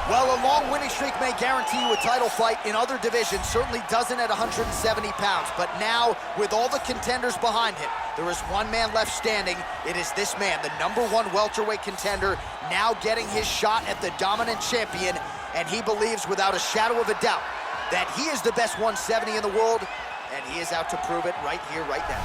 Well, a long winning streak may guarantee you a title fight in other divisions, certainly doesn't at 170 pounds. But now, with all the contenders behind him, there is one man left standing. It is this man, the #1 welterweight contender, now getting his shot at the dominant champion. And he believes without a shadow of a doubt that he is the best 170 in the world, and he is out to prove it right here, right now.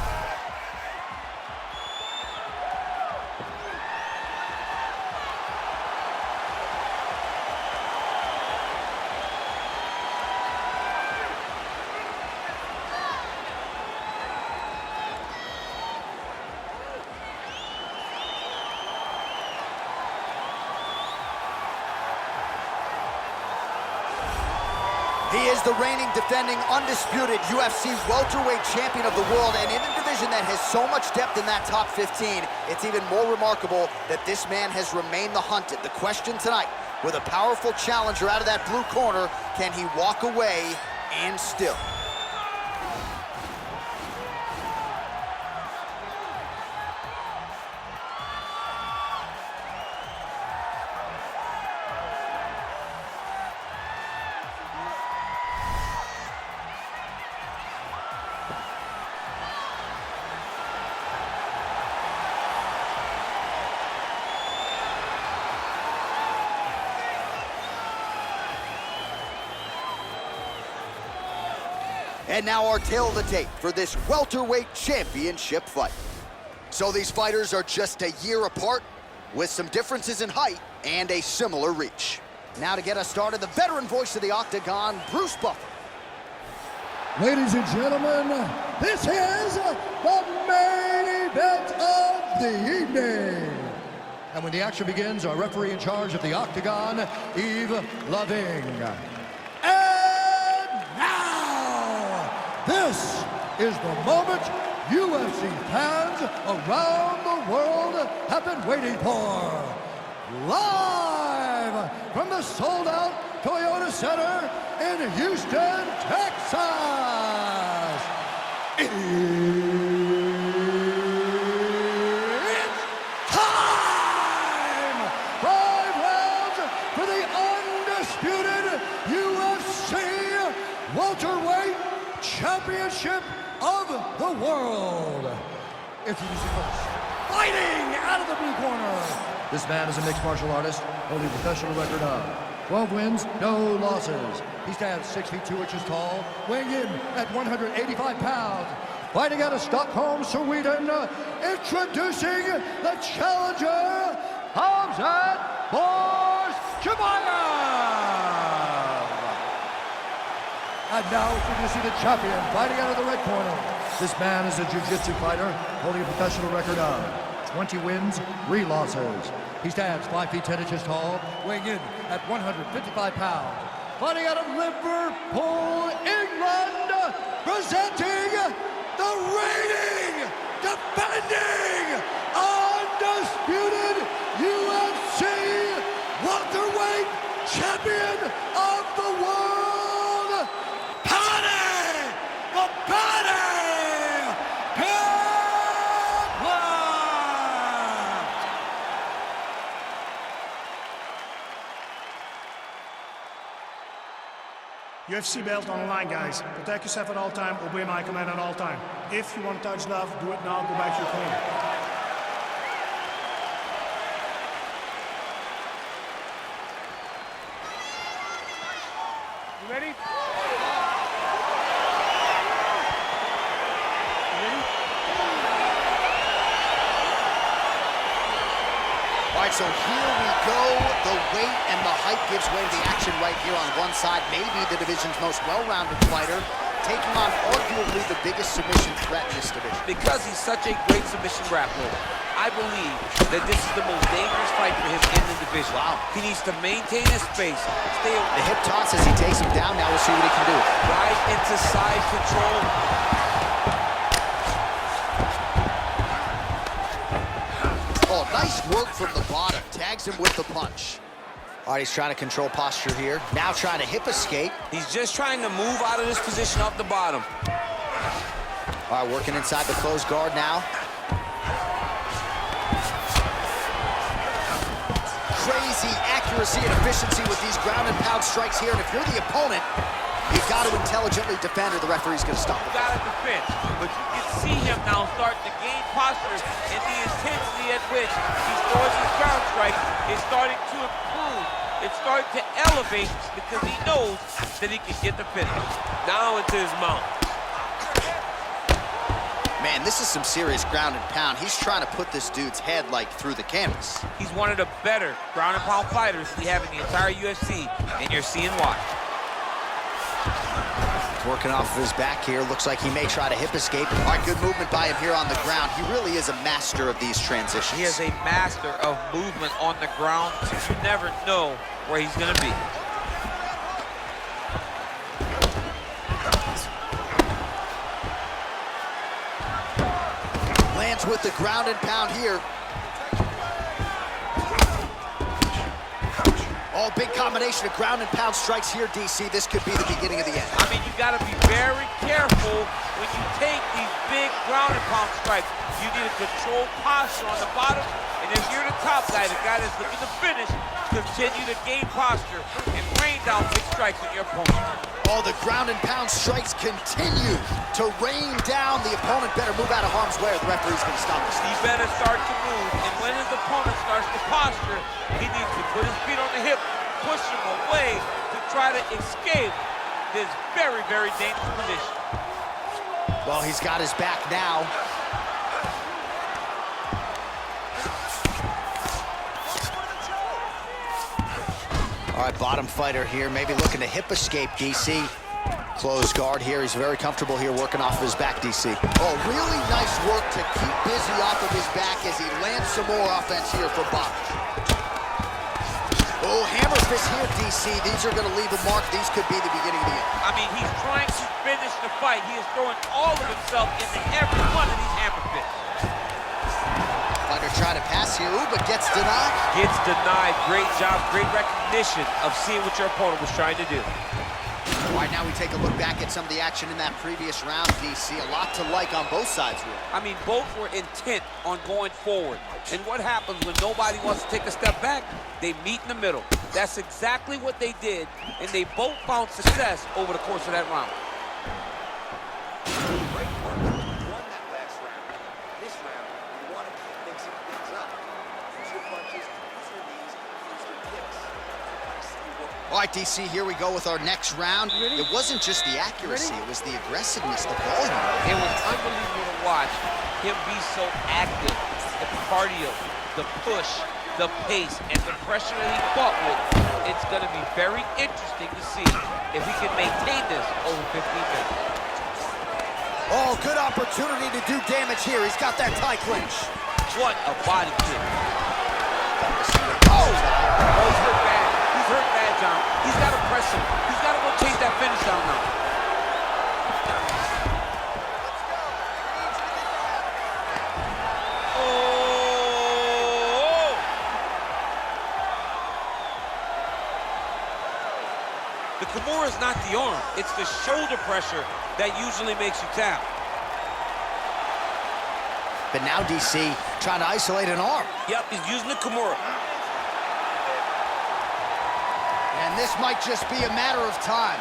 He is the reigning, defending, undisputed UFC welterweight champion of the world, and in a division that has so much depth in that top 15, it's even more remarkable that this man has remained the hunted. The question tonight, with a powerful challenger out of that blue corner, can he walk away and still? And now our tale of the tape for this welterweight championship fight. So these fighters are just a year apart, with some differences in height and a similar reach. Now to get us started, the veteran voice of the Octagon, Bruce Buffer. Ladies and gentlemen, this is the main event of the evening. And when the action begins, our referee in charge of the Octagon, Yves Loving. This is the moment UFC fans around the world have been waiting for. Live from the sold-out Toyota Center in Houston, Texas. It's time! 5 rounds for the undisputed UFC welterweight championship of the world. Introducing first, fighting out of the blue corner. This man is a mixed martial artist, holding a professional record of 12 wins, no losses. He stands 6 feet 2 inches tall, weighing in at 185 pounds. Fighting out of Stockholm, Sweden, introducing the challenger, Khamzat Chimaev. And now introducing the champion, fighting out of the red corner. This man is a jiu-jitsu fighter, holding a professional record of 20 wins, 3 losses. He stands 5 feet 10 inches tall, weighing in at 155 pounds. Fighting out of Liverpool, England, presenting the reigning, defending, undisputed UFC welterweight champion of the world, Paddy Pimblett! UFC belt on the line, guys. Protect yourself at all time, obey my command at all time. If you want to touch love, do it now, go back to your corner. You ready? All right, so here we go. The weight and the height gives way to the action right here on one side. Maybe the division's most well-rounded fighter, taking on arguably the biggest submission threat in this division. Because he's such a great submission grappler, I believe that this is the most dangerous fight for him in the division. Wow. He needs to maintain his space. Stay The hip toss as he takes him down. Now we'll see what he can do. right into side control. Oh, nice work from the bottom. Tags him with the punch. All right, he's trying to control posture here. Now trying to hip escape. He's just trying to move out of this position off the bottom. All right, working inside the closed guard now. Crazy accurate accuracy and efficiency with these ground and pound strikes here, and if you're the opponent, you've got to intelligently defend or the referee's going to stop it. You got to defend, but you can see him now starting to gain posture, and the intensity at which he's throwing these ground strikes is starting to improve. It's starting to elevate because he knows that he can get the finish. Now into his mount. Man, this is some serious ground and pound. He's trying to put this dude's head, like, through the canvas. He's one of the better ground and pound fighters we have in the entire UFC, and you're seeing why. He's working off of his back here. Looks like he may try to hip escape. All right, good movement by him here on the ground. He really is a master of these transitions. He is a master of movement on the ground. You never know where he's going to be. Lands with the ground and pound here. Oh, big combination of ground and pound strikes here, DC. This could be the beginning of the end. I mean, you got to be very careful when you take these big ground and pound strikes. You need a controlled posture on the bottom, and if you're the top guy, the guy that's looking to finish, continue to gain posture and rain down big strikes on your opponent. Oh, the ground and pound strikes continue to rain down. The opponent better move out of harm's way or the referee's going to stop this. He better start to move, and when his opponent starts to posture, he needs to put his feet on the hip, push him away to try to escape this very, very dangerous position. Well, he's got his back now. All right, bottom fighter here, maybe looking to hip escape, DC. Closed guard here. He's very comfortable here working off of his back, DC. Oh, really nice work to keep busy off of his back as he lands some more offense here for Bob. Oh, hammer fist here, DC. These are going to leave a mark. These could be the beginning of the end. I mean, he's trying to finish the fight. He is throwing all of himself into every one of these hammer fists. Fighter trying to pass here, ooh, but gets denied. Gets denied. Great job, great recognition of seeing what your opponent was trying to do. All right, now we take a look back at some of the action in that previous round, DC. A lot to like on both sides here. I mean, both were intent on going forward. And what happens when nobody wants to take a step back? They meet in the middle. That's exactly what they did, and they both found success over the course of that round. All right, DC, here we go with our next round. It wasn't just the accuracy, it was the aggressiveness, the volume. It was unbelievable to watch him be so active. The cardio, the push, the pace, and the pressure that he fought with. It's going to be very interesting to see if he can maintain this over 15 minutes. Oh, good opportunity to do damage here. He's got that tie clinch. What a body kick. Oh, he's hurt bad. He's hurt bad, John. He's got to press him. He's got to go chase that finish down now. Oh! The Kimura is not the arm. It's the shoulder pressure that usually makes you tap. But now DC trying to isolate an arm. Yep, he's using the Kimura. And this might just be a matter of time.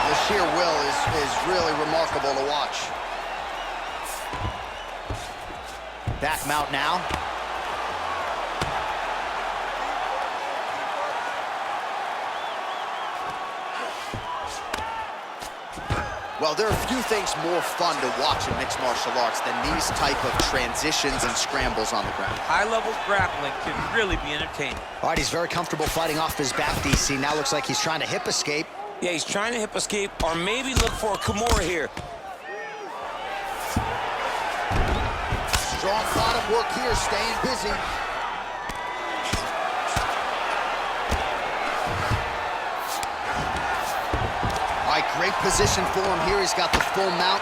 The sheer will is really remarkable to watch. Back mount now. Well, there are few things more fun to watch in mixed martial arts than these type of transitions and scrambles on the ground. High-level grappling can really be entertaining. All right, he's very comfortable fighting off his back, DC. Now looks like he's trying to hip escape. Yeah, he's trying to hip escape or maybe look for a Kimura here. Strong bottom work here, staying busy. All right, great position for him here. He's got the full mount.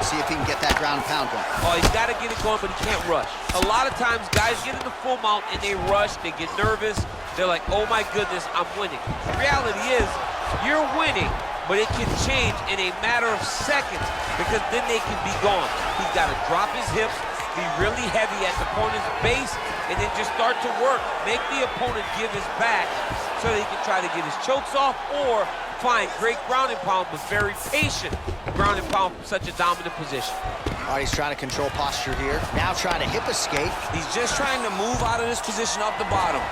See if he can get that ground and pound going. Oh, he's got to get it going, but he can't rush. A lot of times, guys get in the full mount and they rush, they get nervous. They're like, oh my goodness, I'm winning. The reality is, you're winning but it can change in a matter of seconds because then they can be gone. He's got to drop his hips, be really heavy at the opponent's base, and then just start to work. Make the opponent give his back so that he can try to get his chokes off or find great ground and pound, but very patient ground and pound from such a dominant position. All right, he's trying to control posture here. Now trying to hip escape. He's just trying to move out of this position up the bottom.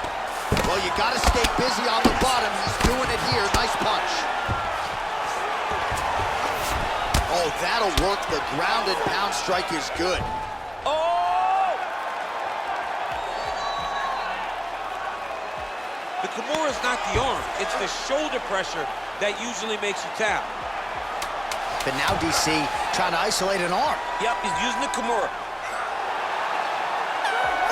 Well, you got to stay busy on the bottom. He's doing it here. Nice punch. Oh, that'll work. The ground and pound strike is good. Oh! The Kimura is not the arm. It's the shoulder pressure that usually makes you tap. But now DC trying to isolate an arm. Yep, he's using the Kimura.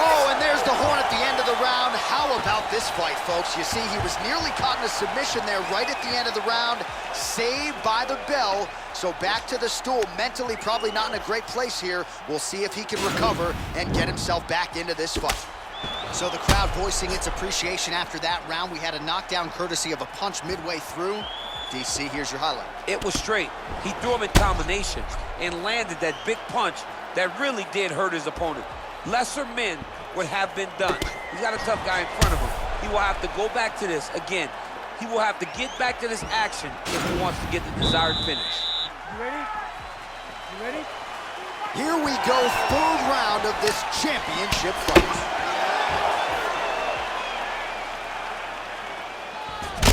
Oh, and there's the horn at the end of the round. How about this fight, folks? You see, he was nearly caught in a submission there right at the end of the round. Saved by the bell. So back to the stool. Mentally probably not in a great place here. We'll see if he can recover and get himself back into this fight. So the crowd voicing its appreciation after that round. We had a knockdown courtesy of a punch midway through. DC, here's your highlight. It was straight. He threw him in combination and landed that big punch that really did hurt his opponent. Lesser men would have been done. He's got a tough guy in front of him. He will have to go back to this. Again, he will have to get back to this action if he wants to get the desired finish. You ready? You ready? Here we go, third round of this championship fight.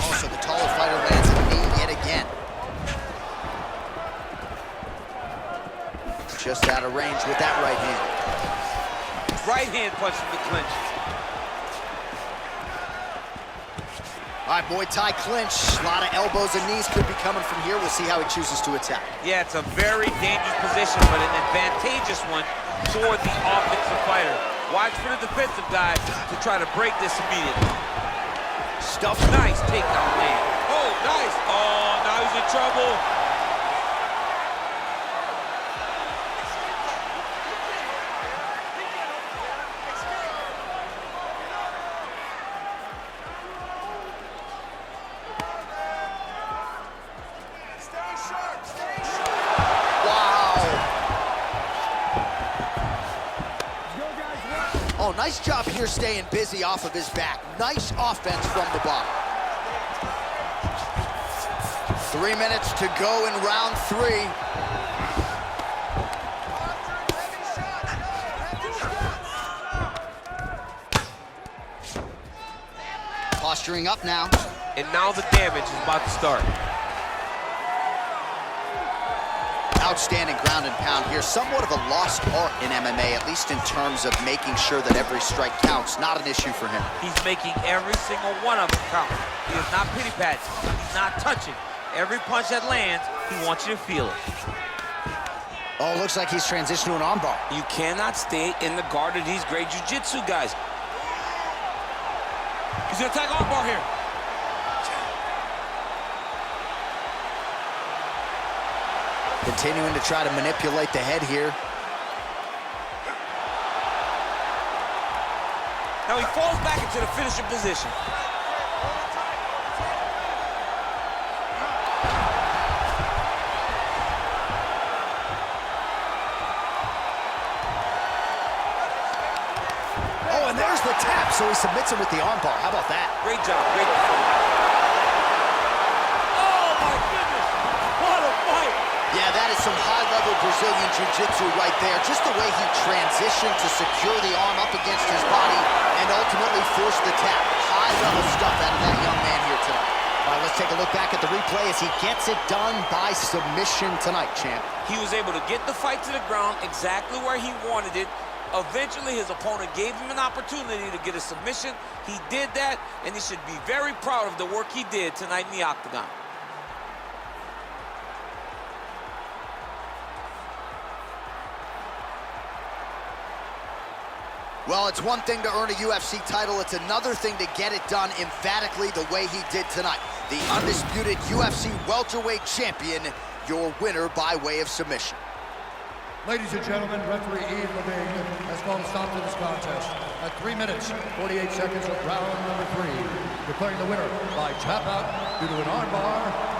Also, the taller fighter lands a knee yet again. Just out of range with that right hand. Right hand punch from the clinch. All right, Muay Thai clinch. A lot of elbows and knees could be coming from here. We'll see how he chooses to attack. Yeah, it's a very dangerous position, but an advantageous one for the offensive fighter. Watch for the defensive guy to try to break this immediately. Stuff. Nice takedown land. Oh, nice. Oh, now he's in trouble. Oh, nice job here staying busy off of his back. Nice offense from the bottom. 3 minutes to go in round 3. Posturing up now. And now the damage is about to start. Outstanding ground and pound here. Somewhat of a lost art in MMA, at least in terms of making sure that every strike counts. Not an issue for him. He's making every single one of them count. He is not pity-patting. He's not touching. Every punch that lands, he wants you to feel it. Oh, looks like he's transitioned to an armbar. You cannot stay in the guard of these great jiu-jitsu guys. He's gonna attack armbar here. Continuing to try to manipulate the head here. Now he falls back into the finishing position. Oh, and there's the tap, so he submits him with the armbar. How about that? Great job, great performance. Oh, my goodness. What a fight. Yeah, that is some high-level Brazilian jiu-jitsu right there. Just the way he transitioned to secure the arm up against his body and ultimately force the tap. High-level stuff out of that young man here tonight. All right, let's take a look back at the replay as he gets it done by submission tonight, champ. He was able to get the fight to the ground exactly where he wanted it. Eventually, his opponent gave him an opportunity to get a submission. He did that, and he should be very proud of the work he did tonight in the octagon. Well, it's one thing to earn a UFC title. It's another thing to get it done emphatically the way he did tonight. The undisputed UFC welterweight champion, your winner by way of submission. Ladies and gentlemen, referee Ian Levine has called a stop to this contest at 3 minutes, 48 seconds of round number 3, declaring the winner by tap out due to an armbar